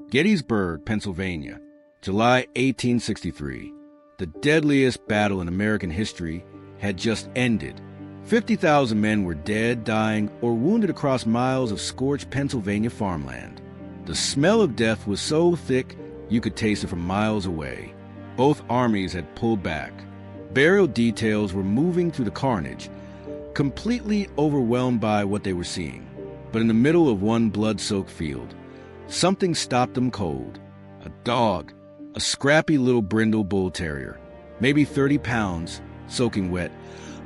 Gettysburg, Pennsylvania, July 1863. The deadliest battle in American history had just ended. 50,000 men were dead, dying, or wounded across miles of scorched Pennsylvania farmland. The smell of death was so thick you could taste it from miles away. Both armies had pulled back. Burial details were moving through the carnage, completely overwhelmed by what they were seeing. But in the middle of one blood-soaked field, something stopped them cold. A dog, a scrappy little brindle Bull Terrier, maybe 30 pounds, soaking wet,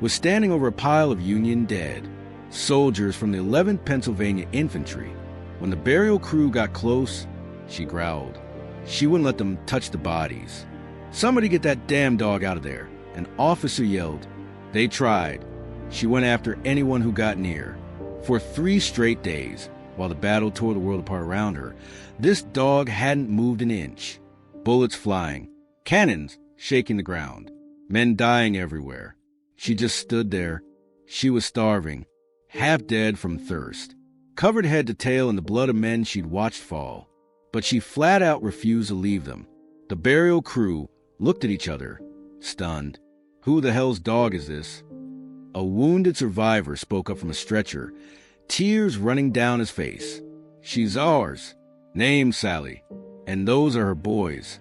was standing over a pile of Union dead, soldiers from the 11th Pennsylvania Infantry. When the burial crew got close, she growled. She wouldn't let them touch the bodies. "Somebody get that damn dog out of there," an officer yelled. They tried. She went after anyone who got near. For 3 straight days, while the battle tore the world apart around her, this dog hadn't moved an inch. Bullets flying, cannons shaking the ground, men dying everywhere. She just stood there. She was starving, half dead from thirst, covered head to tail in the blood of men she'd watched fall. But she flat out refused to leave them. The burial crew looked at each other, stunned. Who the hell's dog is this? A wounded survivor spoke up from a stretcher, tears running down his face. "She's ours, named Sallie, and those are her boys."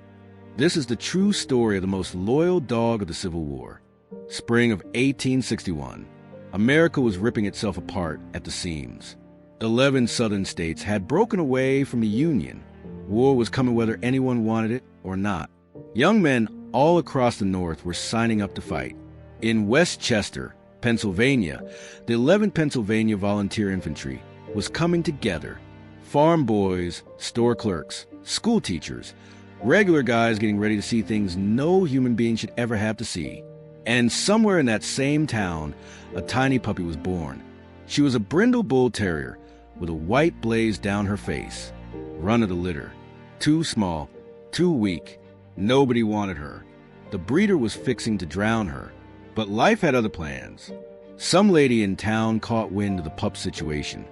This is the true story of the most loyal dog of the Civil War. Spring of 1861. America was ripping itself apart at the seams. 11 southern states had broken away from the Union. War was coming whether anyone wanted it or not. Young men all across the North were signing up to fight. In Westchester, Pennsylvania, the 11th Pennsylvania Volunteer Infantry was coming together. Farm boys, store clerks, school teachers, regular guys getting ready to see things no human being should ever have to see. And somewhere in that same town, a tiny puppy was born. She was a brindle Bull Terrier with a white blaze down her face. Run of the litter. Too small, too weak. Nobody wanted her. The breeder was fixing to drown her. But life had other plans. Some lady in town caught wind of the pup situation.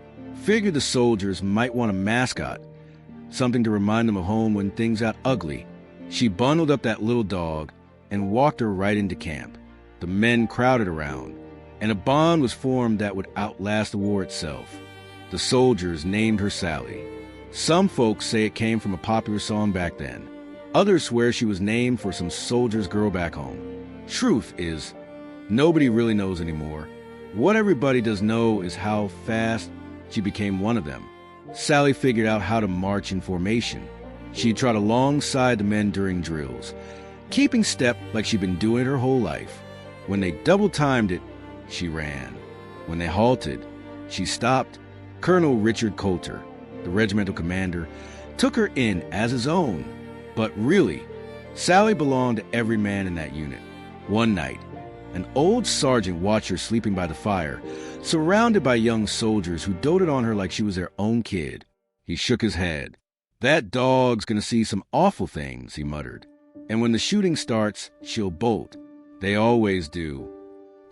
Figured the soldiers might want a mascot, something to remind them of home when things got ugly. She bundled up that little dog and walked her right into camp. The men crowded around, and a bond was formed that would outlast the war itself. The soldiers named her Sallie. Some folks say it came from a popular song back then. Others swear she was named for some soldier's girl back home. Truth is, nobody really knows anymore. What everybody does know is how fast she became one of them. Sallie figured out how to march in formation. She'd trot alongside the men during drills, keeping step like she'd been doing it her whole life. When they double-timed it, she ran. When they halted, she stopped. Colonel Richard Coulter, the regimental commander, took her in as his own. But really, Sallie belonged to every man in that unit. One night, an old sergeant watched her sleeping by the fire, surrounded by young soldiers who doted on her like she was their own kid. He shook his head. "That dog's gonna see some awful things," he muttered. "And when the shooting starts, she'll bolt. They always do."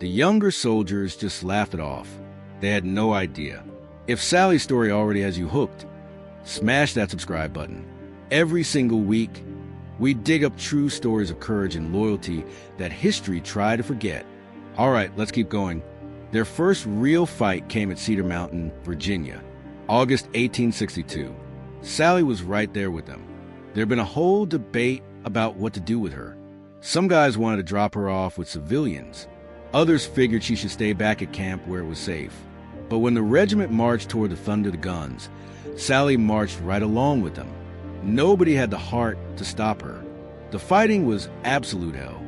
The younger soldiers just laughed it off. They had no idea. If Sallie's story already has you hooked, smash that subscribe button. Every single week, we dig up true stories of courage and loyalty that history tried to forget. All right, let's keep going. Their first real fight came at Cedar Mountain, Virginia, August 1862. Sallie was right there with them. There'd been a whole debate about what to do with her. Some guys wanted to drop her off with civilians. Others figured she should stay back at camp where it was safe. But when the regiment marched toward the thunder of the guns, Sallie marched right along with them. Nobody had the heart to stop her. The fighting was absolute hell.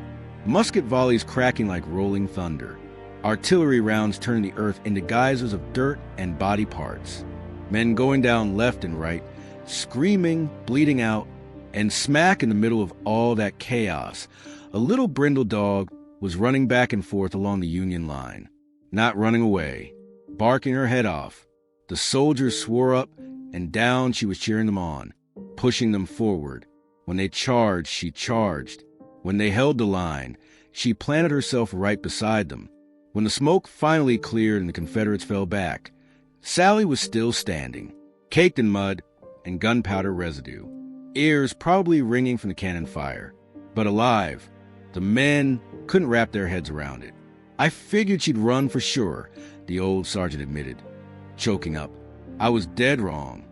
Musket volleys cracking like rolling thunder. Artillery rounds turning the earth into geysers of dirt and body parts. Men going down left and right, screaming, bleeding out, and smack in the middle of all that chaos, a little brindle dog was running back and forth along the Union line. Not running away, barking her head off. The soldiers swore up and down she was cheering them on, pushing them forward. When they charged, she charged. When they held the line, she planted herself right beside them. When the smoke finally cleared and the Confederates fell back, Sallie was still standing, caked in mud and gunpowder residue. ears probably ringing from the cannon fire. But alive, the men couldn't wrap their heads around it. "I figured she'd run for sure," the old sergeant admitted, choking up. "I was dead wrong."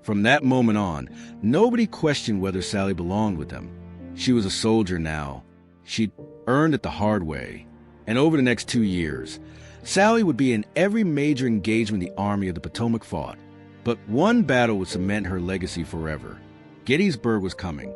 From that moment on, nobody questioned whether Sallie belonged with them. She was a soldier now. She'd earned it the hard way. And over the next 2 years, Sallie would be in every major engagement the Army of the Potomac fought. But one battle would cement her legacy forever. Gettysburg was coming.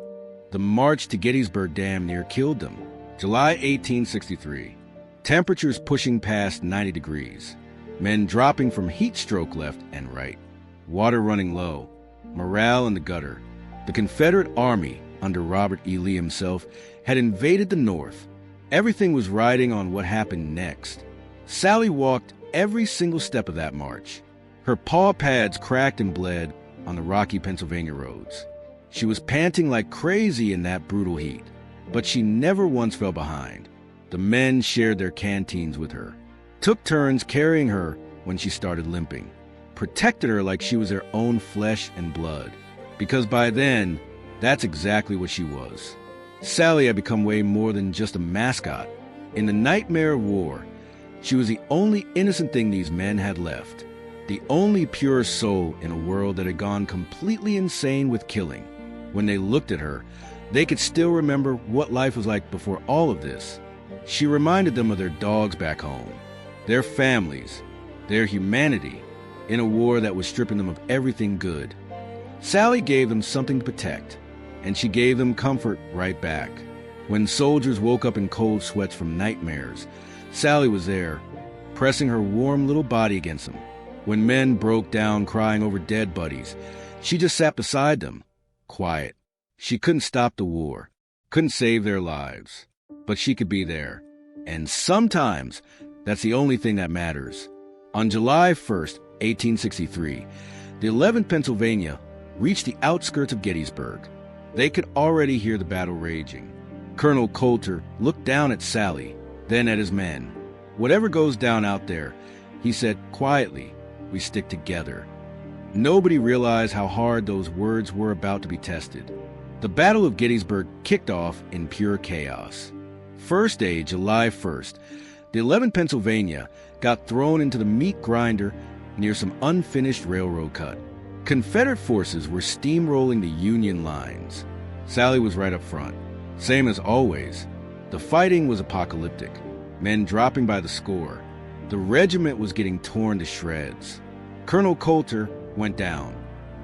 The march to Gettysburg damn near killed them. July 1863. Temperatures pushing past 90 degrees. Men dropping from heat stroke left and right. Water running low. Morale in the gutter. The Confederate Army, under Robert E. Lee himself, had invaded the North. Everything was riding on what happened next. Sallie walked every single step of that march. Her paw pads cracked and bled on the rocky Pennsylvania roads. She was panting like crazy in that brutal heat, but she never once fell behind. The men shared their canteens with her, took turns carrying her when she started limping, protected her like she was their own flesh and blood, because by then, that's exactly what she was. Sallie had become way more than just a mascot. In the nightmare of war, she was the only innocent thing these men had left, the only pure soul in a world that had gone completely insane with killing. When they looked at her, they could still remember what life was like before all of this. She reminded them of their dogs back home, their families, their humanity, in a war that was stripping them of everything good. Sallie gave them something to protect, and she gave them comfort right back. When soldiers woke up in cold sweats from nightmares, Sallie was there, pressing her warm little body against them. When men broke down crying over dead buddies, she just sat beside them, quiet. She couldn't stop the war, couldn't save their lives, but she could be there. And sometimes, that's the only thing that matters. On July 1st, 1863, the 11th Pennsylvania reached the outskirts of Gettysburg. They could already hear the battle raging. Colonel Coulter looked down at Sallie, then at his men. "Whatever goes down out there," he said quietly, "we stick together." Nobody realized how hard those words were about to be tested. The Battle of Gettysburg kicked off in pure chaos. First day, July 1st, the 11th Pennsylvania got thrown into the meat grinder near some unfinished railroad cut. Confederate forces were steamrolling the Union lines. Sallie was right up front. Same as always. The fighting was apocalyptic, men dropping by the score. The regiment was getting torn to shreds. Colonel Coulter went down,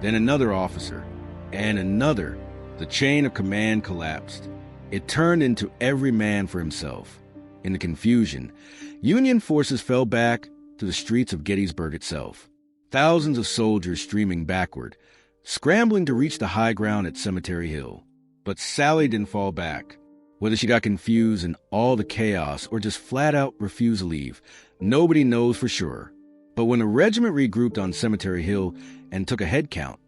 then another officer, and another. The chain of command collapsed. It turned into every man for himself. In the confusion, Union forces fell back to the streets of Gettysburg itself. Thousands of soldiers streaming backward, scrambling to reach the high ground at Cemetery Hill. But Sallie didn't fall back. Whether she got confused in all the chaos or just flat out refused to leave, nobody knows for sure. But when the regiment regrouped on Cemetery Hill and took a head count,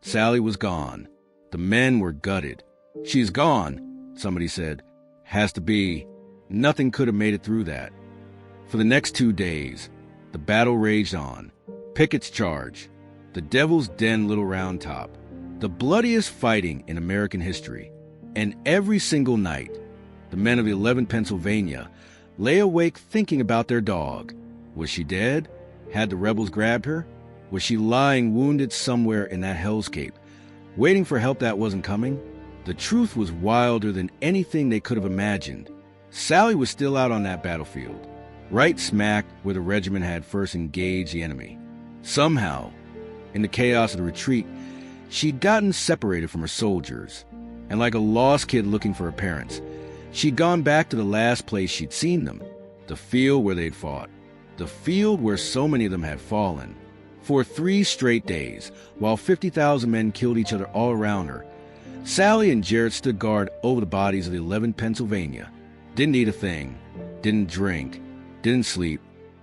Sallie was gone. The men were gutted. "She's gone," somebody said. "Has to be." Nothing could have made it through that. For the next 2 days, the battle raged on. Pickett's Charge, the Devil's Den Little Round Top, the bloodiest fighting in American history. And every single night, the men of the 11th Pennsylvania lay awake thinking about their dog. Was she dead? Had the rebels grabbed her? Was she lying wounded somewhere in that hellscape, waiting for help that wasn't coming? The truth was wilder than anything they could have imagined. Sallie was still out on that battlefield, right smack where the regiment had first engaged the enemy. Somehow, in the chaos of the retreat, she'd gotten separated from her soldiers, and like a lost kid looking for her parents, she'd gone back to the last place she'd seen them, the field where they'd fought, the field where so many of them had fallen. For 3 straight days, while 50,000 men killed each other all around her, Sallie and Jarrett stood guard over the bodies of the 11th Pennsylvania. Didn't eat a thing, didn't drink, didn't sleep,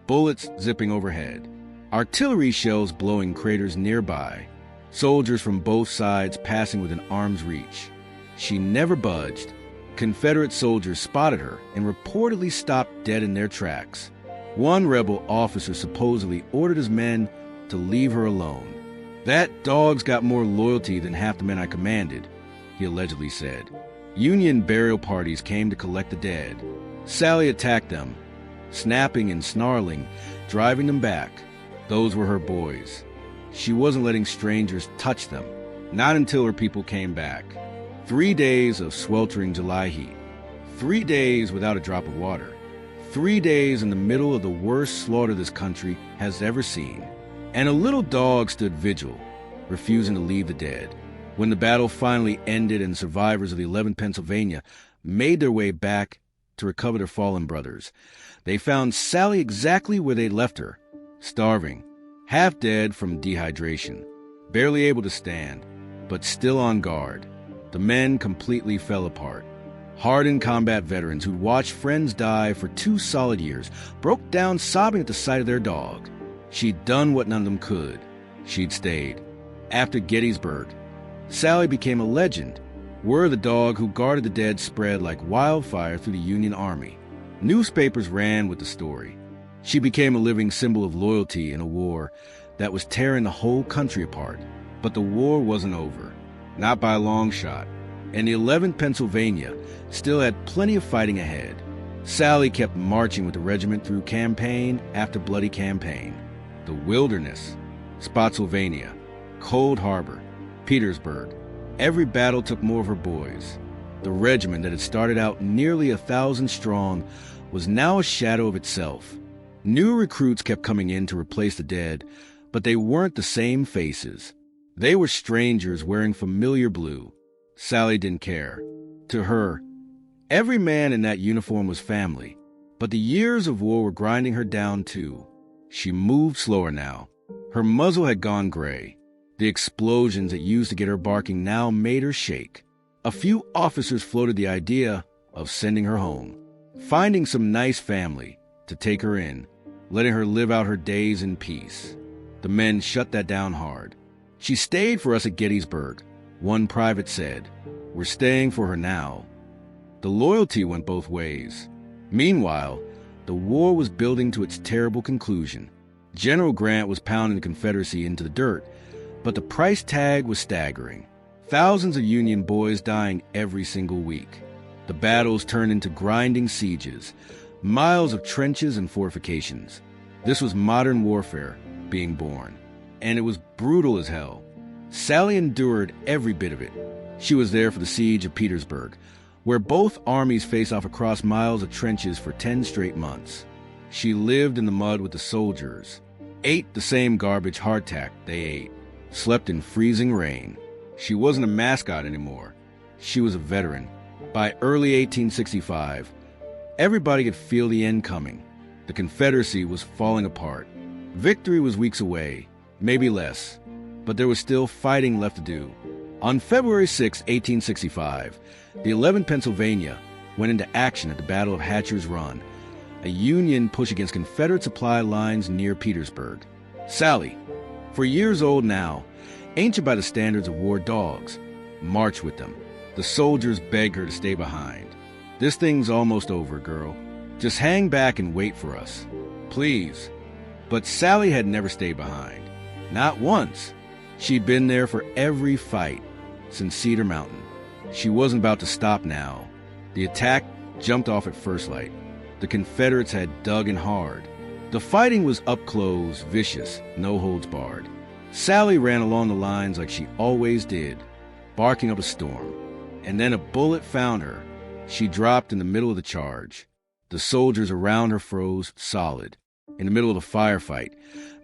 bullets zipping overhead, artillery shells blowing craters nearby, soldiers from both sides passing within arm's reach. She never budged. Confederate soldiers spotted her and reportedly stopped dead in their tracks. One rebel officer supposedly ordered his men to leave her alone. "That dog's got more loyalty than half the men I commanded," he allegedly said. Union burial parties came to collect the dead. Sallie attacked them, snapping and snarling, driving them back. Those were her boys. She wasn't letting strangers touch them, not until her people came back. 3 days of sweltering July heat. 3 days without a drop of water. 3 days in the middle of the worst slaughter this country has ever seen. And a little dog stood vigil, refusing to leave the dead. When the battle finally ended and survivors of the 11th Pennsylvania made their way back to recover their fallen brothers, they found Sallie exactly where they'd left her, starving, half dead from dehydration, barely able to stand, but still on guard. The men completely fell apart. Hardened combat veterans who'd watched friends die for 2 solid years broke down sobbing at the sight of their dog. She'd done what none of them could. She'd stayed. After Gettysburg, Sallie became a legend. Word of the dog who guarded the dead spread like wildfire through the Union Army. Newspapers ran with the story. She became a living symbol of loyalty in a war that was tearing the whole country apart. But the war wasn't over. Not by a long shot. And the 11th Pennsylvania still had plenty of fighting ahead. Sallie kept marching with the regiment through campaign after bloody campaign. The Wilderness, Spotsylvania, Cold Harbor, Petersburg. Every battle took more of her boys. The regiment that had started out nearly 1,000 strong was now a shadow of itself. New recruits kept coming in to replace the dead, but they weren't the same faces. They were strangers wearing familiar blue. Sallie didn't care. To her, every man in that uniform was family, but the years of war were grinding her down too. She moved slower now. Her muzzle had gone gray. The explosions that used to get her barking now made her shake. A few officers floated the idea of sending her home, finding some nice family to take her in, letting her live out her days in peace. The men shut that down hard. She stayed for us at Gettysburg, one private said. We're staying for her now. The loyalty went both ways. Meanwhile, the war was building to its terrible conclusion. General Grant was pounding the Confederacy into the dirt, but the price tag was staggering. Thousands of Union boys dying every single week. The battles turned into grinding sieges, miles of trenches and fortifications. This was modern warfare being born, and it was brutal as hell. Sallie endured every bit of it. She was there for the siege of Petersburg, where both armies faced off across miles of trenches for 10 straight months. She lived in the mud with the soldiers, ate the same garbage hardtack they ate, slept in freezing rain. She wasn't a mascot anymore. She was a veteran. By early 1865, everybody could feel the end coming. The Confederacy was falling apart. Victory was weeks away, maybe less, but there was still fighting left to do. On February 6, 1865, the 11th Pennsylvania went into action at the Battle of Hatcher's Run, a Union push against Confederate supply lines near Petersburg. Sallie, 4 years old now, ancient by the standards of war dogs, marched with them. The soldiers begged her to stay behind. This thing's almost over, girl. Just hang back and wait for us. Please. But Sallie had never stayed behind. Not once. She'd been there for every fight since Cedar Mountain. She wasn't about to stop now. The attack jumped off at first light. The Confederates had dug in hard. The fighting was up close, vicious, no holds barred. Sallie ran along the lines like she always did, barking up a storm. And then a bullet found her. She dropped in the middle of the charge. The soldiers around her froze solid. In the middle of the firefight,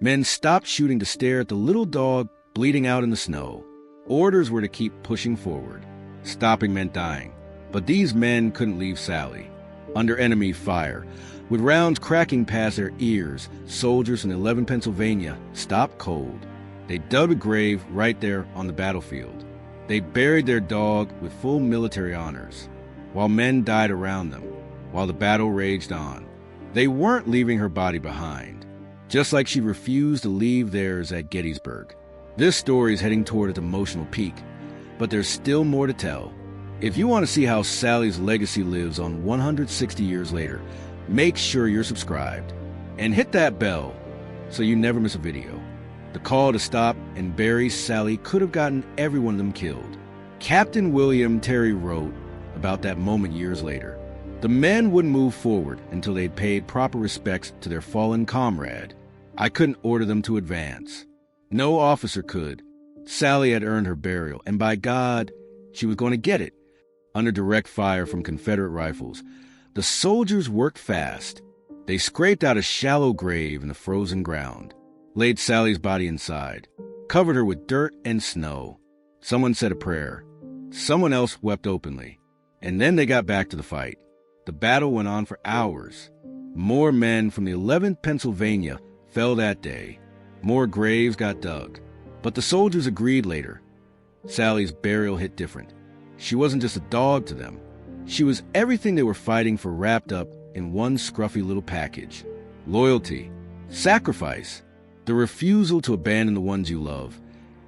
men stopped shooting to stare at the little dog bleeding out in the snow. Orders were to keep pushing forward. Stopping meant dying. But these men couldn't leave Sallie. Under enemy fire, with rounds cracking past their ears, soldiers from 11th Pennsylvania stopped cold. They dug a grave right there on the battlefield. They buried their dog with full military honors, while men died around them, while the battle raged on. They weren't leaving her body behind, just like she refused to leave theirs at Gettysburg. This story is heading toward its emotional peak, but there's still more to tell. If you want to see how Sallie's legacy lives on 160 years later, make sure you're subscribed and hit that bell so you never miss a video. The call to stop and bury Sallie could have gotten every one of them killed. Captain William Terry wrote about that moment years later. The men wouldn't move forward until they'd paid proper respects to their fallen comrade. I couldn't order them to advance. No officer could. Sallie had earned her burial, and by God, she was going to get it. Under direct fire from Confederate rifles, the soldiers worked fast. They scraped out a shallow grave in the frozen ground, laid Sallie's body inside, covered her with dirt and snow. Someone said a prayer. Someone else wept openly. And then they got back to the fight. The battle went on for hours. More men from the 11th Pennsylvania fell that day. More graves got dug. But the soldiers agreed later. Sallie's burial hit different. She wasn't just a dog to them. She was everything they were fighting for, wrapped up in one scruffy little package. Loyalty, sacrifice, the refusal to abandon the ones you love,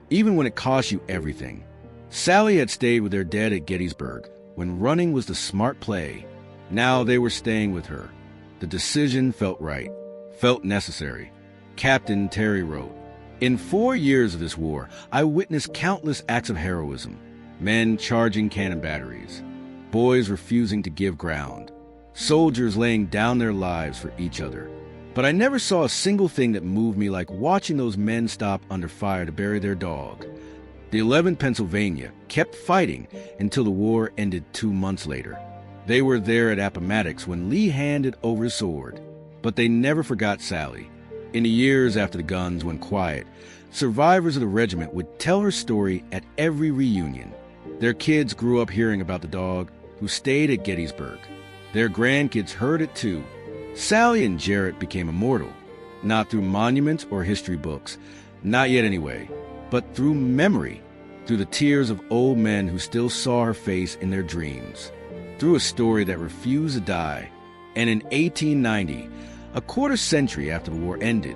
even when it costs you everything. Sallie had stayed with their dead at Gettysburg when running was the smart play. Now they were staying with her. The decision felt right, felt necessary. Captain Terry wrote, "In 4 years of this war, I witnessed countless acts of heroism. Men charging cannon batteries, boys refusing to give ground, soldiers laying down their lives for each other. But I never saw a single thing that moved me like watching those men stop under fire to bury their dog." The 11th Pennsylvania kept fighting until the war ended 2 months later. They were there at Appomattox when Lee handed over his sword. But they never forgot Sallie. In the years after the guns went quiet, survivors of the regiment would tell her story at every reunion. Their kids grew up hearing about the dog who stayed at Gettysburg. Their grandkids heard it too. Sallie Ann Jarrett became immortal, not through monuments or history books, not yet anyway, but through memory, through the tears of old men who still saw her face in their dreams, through a story that refused to die. And in 1890, a quarter century after the war ended,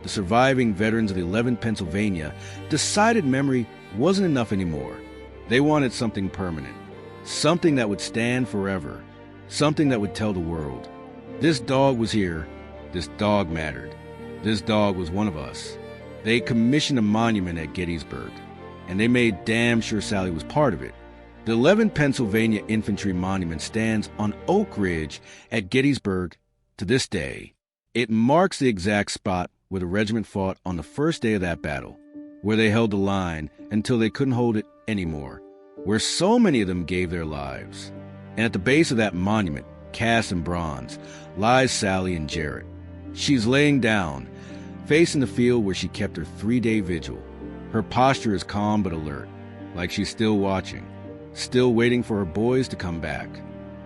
the surviving veterans of the 11th Pennsylvania decided memory wasn't enough anymore. They wanted something permanent, something that would stand forever, something that would tell the world, this dog was here, this dog mattered, this dog was one of us. They commissioned a monument at Gettysburg, and they made damn sure Sallie was part of it. The 11th Pennsylvania Infantry Monument stands on Oak Ridge at Gettysburg to this day. It marks the exact spot where the regiment fought on the first day of that battle, where they held the line until they couldn't hold it anymore, where so many of them gave their lives. And at the base of that monument, cast in bronze, lies Sallie Ann Jarrett. She's laying down, facing the field where she kept her 3-day vigil. Her posture is calm but alert, like she's still watching, still waiting for her boys to come back.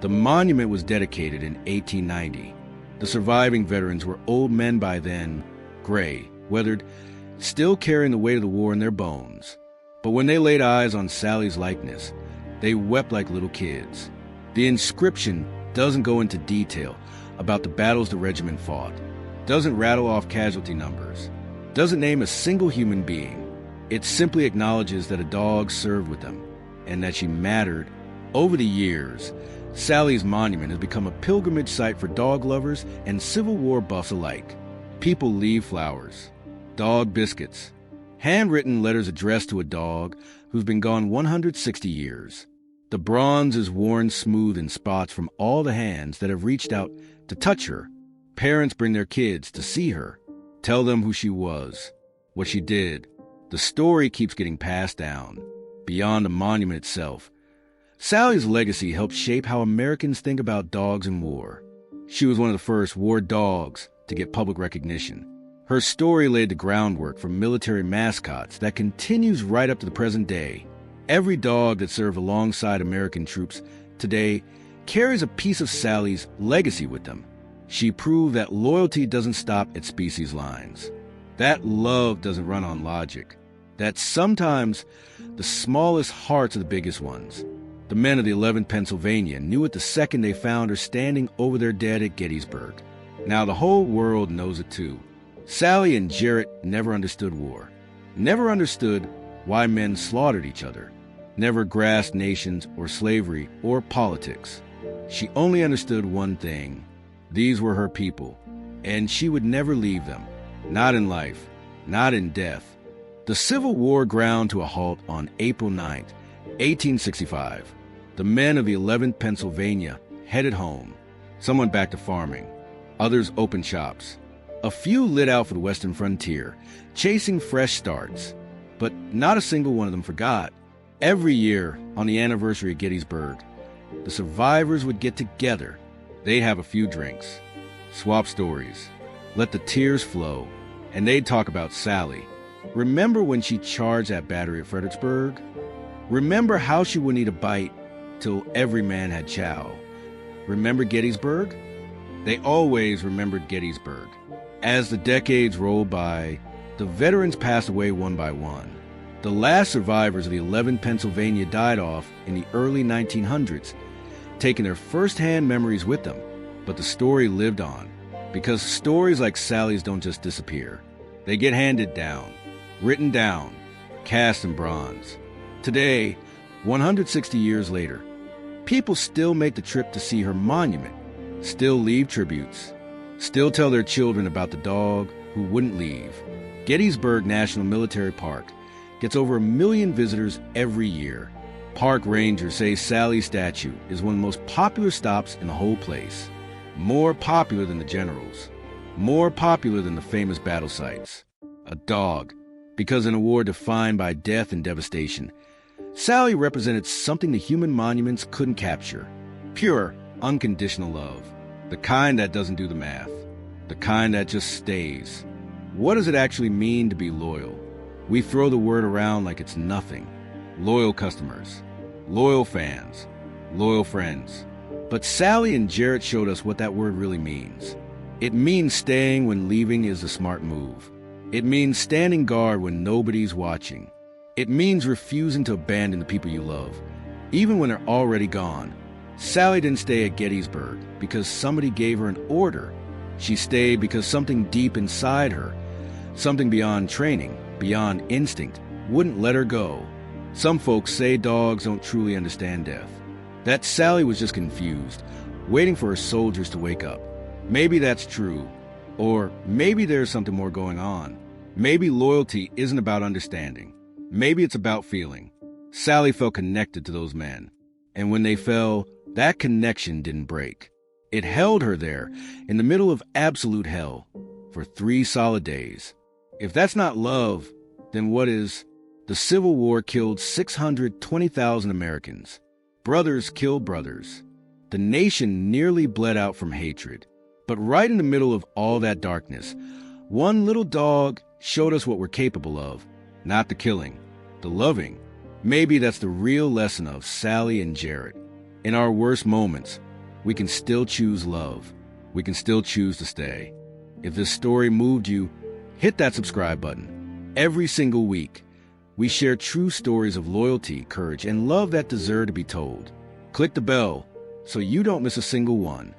The monument was dedicated in 1890. The surviving veterans were old men by then, gray, weathered, still carrying the weight of the war in their bones. But when they laid eyes on Sallie's likeness, they wept like little kids. The inscription doesn't go into detail about the battles the regiment fought, doesn't rattle off casualty numbers, doesn't name a single human being. It simply acknowledges that a dog served with them and that she mattered. Over the years, Sallie's monument has become a pilgrimage site for dog lovers and Civil War buffs alike. People leave flowers, dog biscuits, handwritten letters addressed to a dog who's been gone 160 years. The bronze is worn smooth in spots from all the hands that have reached out to touch her. Parents bring their kids to see her, tell them who she was, what she did. The story keeps getting passed down, beyond the monument itself. Sallie's legacy helped shape how Americans think about dogs in war. She was one of the first war dogs to get public recognition. Her story laid the groundwork for military mascots that continues right up to the present day. Every dog that served alongside American troops today carries a piece of Sallie's legacy with them. She proved that loyalty doesn't stop at species lines, that love doesn't run on logic, that sometimes the smallest hearts are the biggest ones. The men of the 11th Pennsylvania knew it the second they found her standing over their dead at Gettysburg. Now the whole world knows it too. Sallie Ann Jarrett never understood war, never understood why men slaughtered each other, never grasped nations or slavery or politics. She only understood one thing. These were her people, and she would never leave them, not in life, not in death. The Civil War ground to a halt on April 9th, 1865. The men of the 11th Pennsylvania headed home. Some went back to farming. Others opened shops. A few lit out for the western frontier, chasing fresh starts. But not a single one of them forgot. Every year, on the anniversary of Gettysburg, the survivors would get together. They'd have a few drinks, swap stories, let the tears flow, and they'd talk about Sallie. Remember when she charged that battery at Fredericksburg? Remember how she wouldn't eat a bite till every man had chow? Remember Gettysburg? They always remembered Gettysburg. As the decades rolled by, the veterans passed away one by one. The last survivors of the 11th Pennsylvania died off in the early 1900s, taking their first-hand memories with them. But the story lived on, because stories like Sallie's don't just disappear. They get handed down, written down, cast in bronze. Today, 160 years later, people still make the trip to see her monument, still leave tributes, still tell their children about the dog who wouldn't leave. Gettysburg National Military Park gets over 1 million visitors every year. Park rangers say Sallie's statue is one of the most popular stops in the whole place. More popular than the generals. More popular than the famous battle sites. A dog, because in a war defined by death and devastation, Sallie represented something the human monuments couldn't capture. Pure, unconditional love. The kind that doesn't do the math. The kind that just stays. What does it actually mean to be loyal? We throw the word around like it's nothing. Loyal customers, loyal fans, loyal friends. But Sallie Ann Jarrett showed us what that word really means. It means staying when leaving is a smart move. It means standing guard when nobody's watching. It means refusing to abandon the people you love, even when they're already gone. Sallie didn't stay at Gettysburg because somebody gave her an order. She stayed because something deep inside her, something beyond training, beyond instinct, wouldn't let her go. Some folks say dogs don't truly understand death. That Sallie was just confused, waiting for her soldiers to wake up. Maybe that's true. Or maybe there's something more going on. Maybe loyalty isn't about understanding. Maybe it's about feeling. Sallie felt connected to those men. And when they fell, that connection didn't break. It held her there, in the middle of absolute hell, for 3 solid days. If that's not love, then what is? The Civil War killed 620,000 Americans. Brothers killed brothers. The nation nearly bled out from hatred. But right in the middle of all that darkness, one little dog showed us what we're capable of. Not the killing, the loving. Maybe that's the real lesson of Sallie Ann Jarrett. In our worst moments, we can still choose love. We can still choose to stay. If this story moved you, hit that subscribe button. Every single week, we share true stories of loyalty, courage, and love that deserve to be told. Click the bell so you don't miss a single one.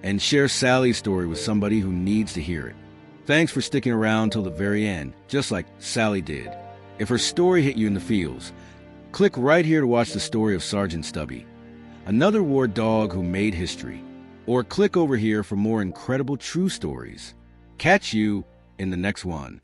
And share Sallie's story with somebody who needs to hear it. Thanks for sticking around till the very end, just like Sallie did. If her story hit you in the feels, click right here to watch the story of Sergeant Stubby, another war dog who made history. Or click over here for more incredible true stories. Catch you in the next one.